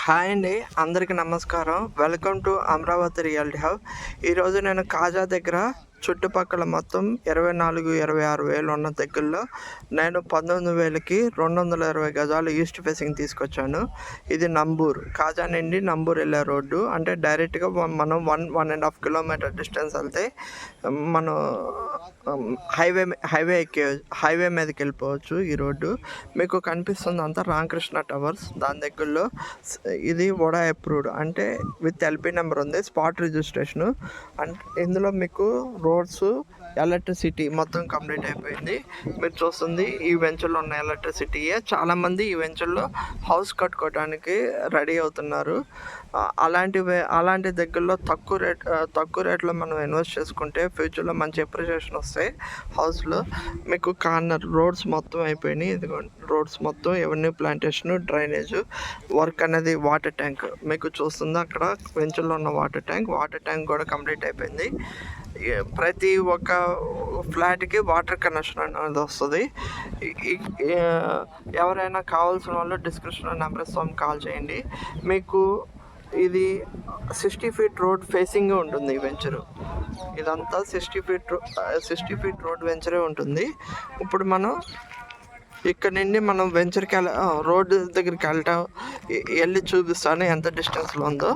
Hi అండి, అందరికీ నమస్కారం. Welcome to Amaravati reality hub. ఈరోజు నేను కాజా దగ్గర చుట్టుపక్కల మొత్తం 24-26 వేలు ఉన్న దగ్గరలో నేను 19,000కి 220 గజాలు ఈస్ట్ ఫేసింగ్ తీసుకొచ్చాను. ఇది నంబూర్, కాజా నుండి నంబూర్ వెళ్ళే రోడ్డు. అంటే డైరెక్ట్గా మనం 1.5 కిలోమీటర్ డిస్టెన్స్ వెళ్తే మనం హైవే మీదకి వెళ్ళిపోవచ్చు. ఈ రోడ్డు మీకు కనిపిస్తుంది అంతా రామకృష్ణ టవర్స్, దాని దగ్గరలో. ఇది వడా అప్రూవ్డ్, అంటే విత్ ఎల్పి నెంబర్ ఉంది, స్పాట్ రిజిస్ట్రేషను. అంటే ఇందులో మీకు రోడ్స్, ఎలక్ట్రిసిటీ మొత్తం కంప్లీట్ అయిపోయింది. మీరు చూస్తుంది ఈ వెంచర్లో ఉన్న ఎలక్ట్రిసిటీయే. చాలామంది ఈ వెంచర్లో హౌస్ కట్టుకోవడానికి రెడీ అవుతున్నారు. అలాంటి దగ్గరలో తక్కువ రేట్లో మనం ఇన్వెస్ట్ చేసుకుంటే ఫ్యూచర్లో మంచి అప్రిషియేషన్ వస్తాయి హౌస్లో. మీకు కార్నర్ రోడ్స్ మొత్తం అయిపోయినాయి. ఇదిగో రోడ్స్ మొత్తం, ఎవెన్యూ ప్లాంటేషన్, డ్రైనేజ్ వర్క్ అనేది, వాటర్ ట్యాంక్ మీకు చూస్తుంది అక్కడ వెంచర్లో ఉన్న వాటర్ ట్యాంక్ కూడా కంప్లీట్ అయిపోయింది. ప్రతి ఒక్క ఫ్లాట్కి వాటర్ కనెక్షన్ అనేది వస్తుంది. ఎవరైనా కావాల్సిన వాళ్ళు డిస్క్రిప్షన్లో నెంబర్ ఇస్తాం, కాల్ చేయండి. మీకు ఇది 60 ఫీట్ రోడ్ ఫేసింగ్ ఉంటుంది ఈ వెంచరు. ఇదంతా 60 ఫీట్ రోడ్ వెంచరే ఉంటుంది. ఇప్పుడు మనం ఇక్కడ నుండి మనం వెంచర్కి రోడ్డు దగ్గరికి వెళ్ళి చూపిస్తాను ఎంత డిస్టెన్స్లో ఉందో.